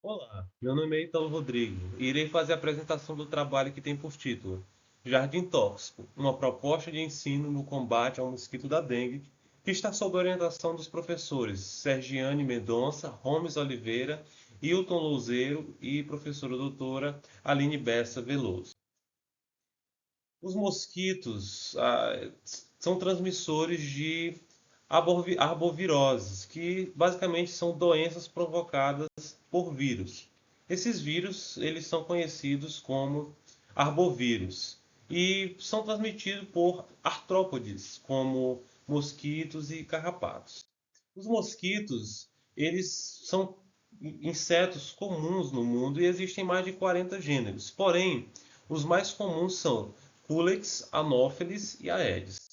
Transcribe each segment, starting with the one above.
Olá, meu nome é Ítalo Rodrigo e irei fazer a apresentação do trabalho que tem por título Jardim Tóxico, uma proposta de ensino no combate ao mosquito da dengue, que está sob a orientação dos professores Sergiane Mendonça, Holmes Oliveira, Hilton Louzeiro e professora doutora Aline Bessa Veloso. Os mosquitos são transmissores de arboviroses, que basicamente são doenças provocadas por vírus. Esses vírus, eles são conhecidos como arbovírus e são transmitidos por artrópodes, como mosquitos e carrapatos. Os mosquitos, eles são insetos comuns no mundo e existem mais de 40 gêneros. Porém, os mais comuns são Culex, Anopheles e Aedes.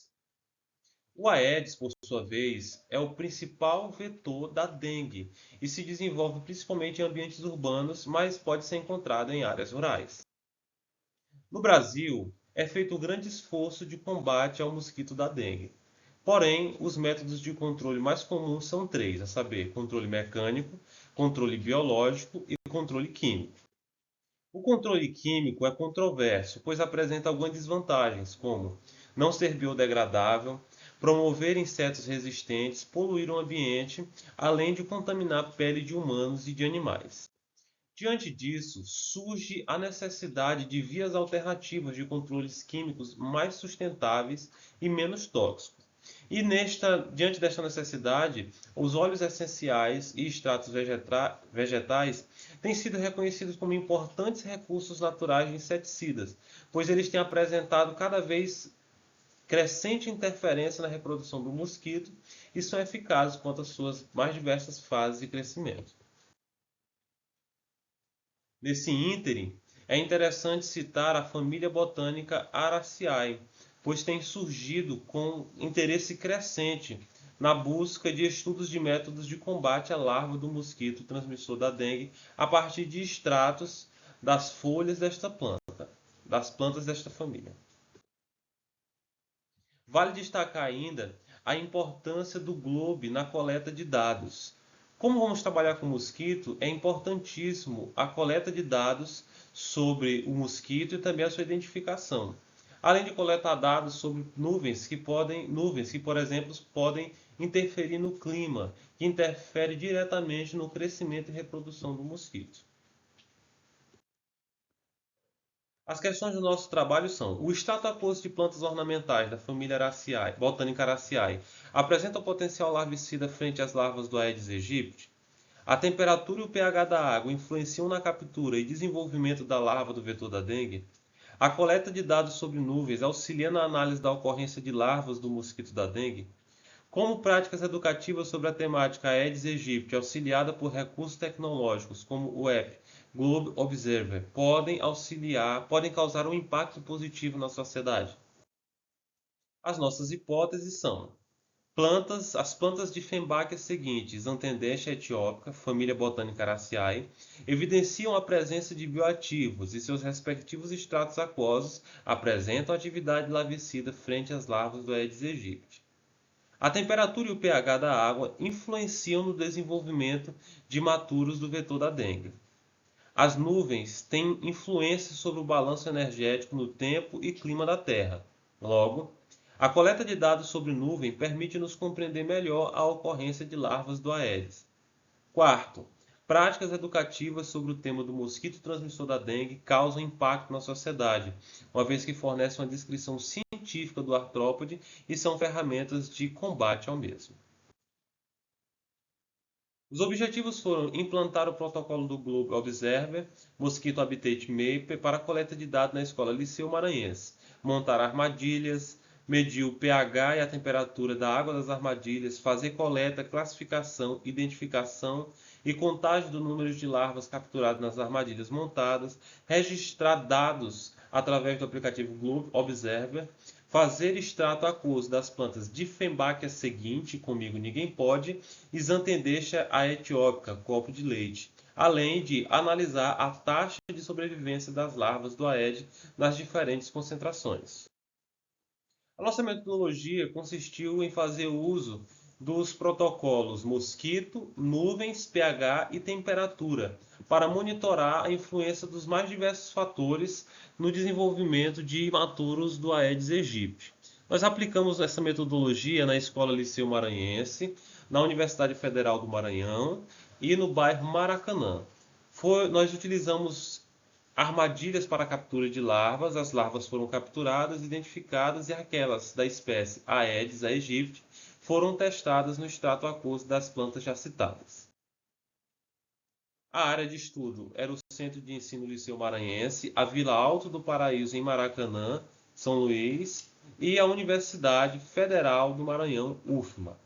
O Aedes, por sua vez, é o principal vetor da dengue e se desenvolve principalmente em ambientes urbanos, mas pode ser encontrado em áreas rurais. No Brasil, é feito um grande esforço de combate ao mosquito da dengue. Porém, os métodos de controle mais comuns são três, a saber, controle mecânico, controle biológico e controle químico. O controle químico é controverso, pois apresenta algumas desvantagens, como não ser biodegradável, promover insetos resistentes, poluir o ambiente, além de contaminar a pele de humanos e de animais. Diante disso, surge a necessidade de vias alternativas de controles químicos mais sustentáveis e menos tóxicos. E diante desta necessidade, os óleos essenciais e extratos vegetais têm sido reconhecidos como importantes recursos naturais de inseticidas, pois eles têm apresentado cada vez crescente interferência na reprodução do mosquito e são eficazes quanto às suas mais diversas fases de crescimento. Nesse ínterim, é interessante citar a família botânica Araceae, pois tem surgido com interesse crescente na busca de estudos de métodos de combate à larva do mosquito transmissor da dengue a partir de extratos das folhas desta planta, das plantas desta família. Vale destacar ainda a importância do Globe na coleta de dados. Como vamos trabalhar com mosquito, é importantíssimo a coleta de dados sobre o mosquito e também a sua identificação. Além de coletar dados sobre nuvens que, por exemplo, podem interferir no clima, que interfere diretamente no crescimento e reprodução do mosquito. As questões do nosso trabalho são: o status aquoso de plantas ornamentais da família Araceae, Botânica Araceae, apresenta potencial larvicida frente às larvas do Aedes aegypti? A temperatura e o pH da água influenciam na captura e desenvolvimento da larva do vetor da dengue? A coleta de dados sobre nuvens auxilia na análise da ocorrência de larvas do mosquito da dengue? Como práticas educativas sobre a temática Aedes aegypti, auxiliada por recursos tecnológicos como o app Globe Observer, podem causar um impacto positivo na sociedade? As nossas hipóteses são: as plantas de Fembácea seguintes, Antendentia etiópica, família botânica Araceae, evidenciam a presença de bioativos e seus respectivos estratos aquosos apresentam atividade larvicida frente às larvas do Aedes aegypti. A temperatura e o pH da água influenciam no desenvolvimento de maturos do vetor da dengue. As nuvens têm influência sobre o balanço energético no tempo e clima da Terra. Logo, a coleta de dados sobre nuvem permite-nos compreender melhor a ocorrência de larvas do Aedes. Quarto, práticas educativas sobre o tema do mosquito transmissor da dengue causam impacto na sociedade, uma vez que fornecem uma descrição científica do artrópode e são ferramentas de combate ao mesmo. Os objetivos foram implantar o protocolo do Globe Observer, Mosquito Habitat Mapper para a coleta de dados na Escola Liceu Maranhense, montar armadilhas, medir o pH e a temperatura da água das armadilhas, fazer coleta, classificação, identificação e contagem do número de larvas capturadas nas armadilhas montadas, registrar dados através do aplicativo Globe Observer, fazer extrato aquoso das plantas Dieffenbachia seguinte, comigo ninguém pode, e Xanthendecha etiópica, copo de leite, além de analisar a taxa de sobrevivência das larvas do Aedes nas diferentes concentrações. A nossa metodologia consistiu em fazer uso dos protocolos mosquito, nuvens, pH e temperatura, para monitorar a influência dos mais diversos fatores no desenvolvimento de imaturos do Aedes aegypti. Nós aplicamos essa metodologia na Escola Liceu Maranhense, na Universidade Federal do Maranhão e no bairro Maracanã. Nós utilizamos armadilhas para a captura de larvas. As larvas foram capturadas, identificadas e aquelas da espécie Aedes aegypti foram testadas no extrato aquoso das plantas já citadas. A área de estudo era o Centro de Ensino Liceu Maranhense, a Vila Alto do Paraíso em Maracanã, São Luís, e a Universidade Federal do Maranhão, UFMA.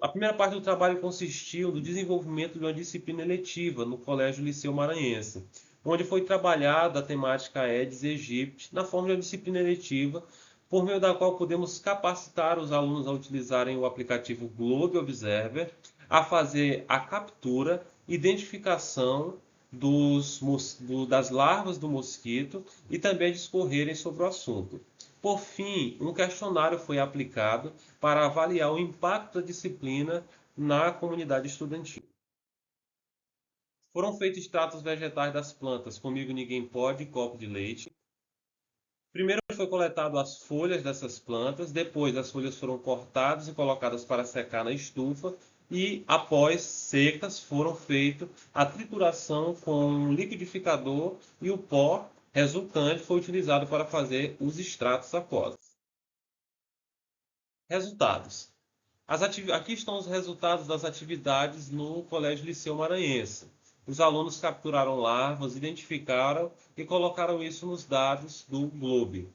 A primeira parte do trabalho consistiu no desenvolvimento de uma disciplina eletiva no Colégio Liceu Maranhense, onde foi trabalhada a temática Aedes aegypti na forma de uma disciplina eletiva, por meio da qual podemos capacitar os alunos a utilizarem o aplicativo Globe Observer, a fazer a captura, identificação das larvas do mosquito e também discorrerem sobre o assunto. Por fim, um questionário foi aplicado para avaliar o impacto da disciplina na comunidade estudantil. Foram feitos extratos vegetais das plantas Comigo Ninguém Pode e Copo de Leite. Primeiro foi coletado as folhas dessas plantas, depois as folhas foram cortadas e colocadas para secar na estufa e, após secas, foram feita a trituração com um liquidificador e o pó resultante foi utilizado para fazer os extratos aquosos. Resultados. Aqui estão os resultados das atividades no Colégio Liceu Maranhense. Os alunos capturaram larvas, identificaram e colocaram isso nos dados do Globe,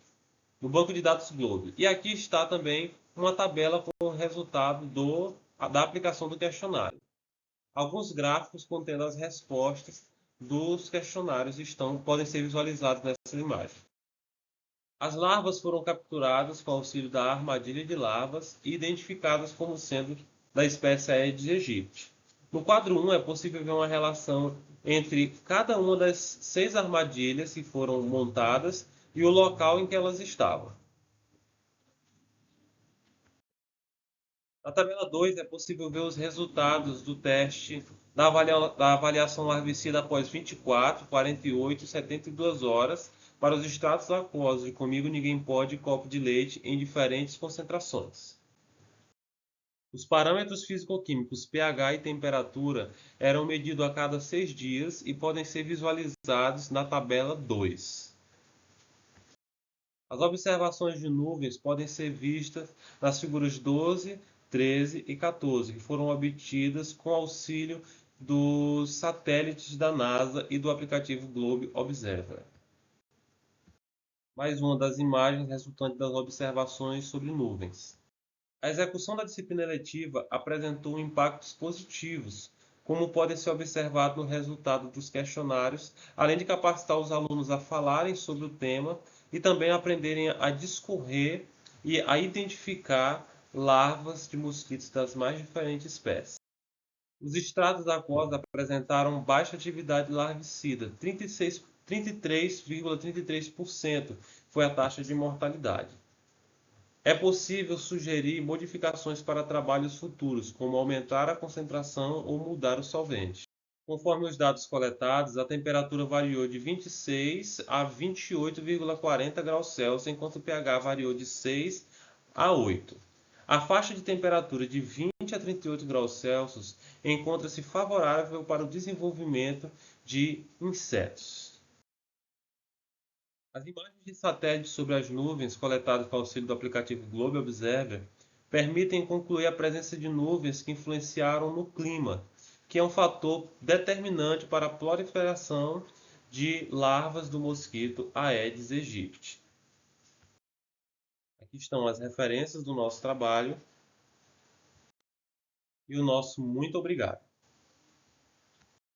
no banco de dados Globe. E aqui está também uma tabela com o resultado da aplicação do questionário. Alguns gráficos contendo as respostas dos questionários podem ser visualizados nessa imagem. As larvas foram capturadas com auxílio da armadilha de larvas e identificadas como sendo da espécie Aedes aegypti. No quadro 1 é possível ver uma relação entre cada uma das 6 armadilhas que foram montadas e o local em que elas estavam. Na tabela 2 é possível ver os resultados do teste da avaliação larvicida após 24, 48 e 72 horas para os extratos aquosos de Comigo Ninguém Pode e Copo de Leite em diferentes concentrações. Os parâmetros físico-químicos pH e temperatura eram medidos a cada 6 dias e podem ser visualizados na tabela 2. As observações de nuvens podem ser vistas nas figuras 12, 13 e 14, que foram obtidas com auxílio dos satélites da NASA e do aplicativo Globe Observer. Mais uma das imagens resultante das observações sobre nuvens. A execução da disciplina eletiva apresentou impactos positivos, como pode ser observado no resultado dos questionários, além de capacitar os alunos a falarem sobre o tema e também aprenderem a discorrer e a identificar larvas de mosquitos das mais diferentes espécies. Os extratos aquosos apresentaram baixa atividade larvicida, 33,33% foi a taxa de mortalidade. É possível sugerir modificações para trabalhos futuros, como aumentar a concentração ou mudar o solvente. Conforme os dados coletados, a temperatura variou de 26 a 28,40 graus Celsius, enquanto o pH variou de 6 a 8. A faixa de temperatura de 20 a 38 graus Celsius encontra-se favorável para o desenvolvimento de insetos. As imagens de satélite sobre as nuvens coletadas com auxílio do aplicativo Globe Observer permitem concluir a presença de nuvens que influenciaram no clima, que é um fator determinante para a proliferação de larvas do mosquito Aedes aegypti. Aqui estão as referências do nosso trabalho e o nosso muito obrigado.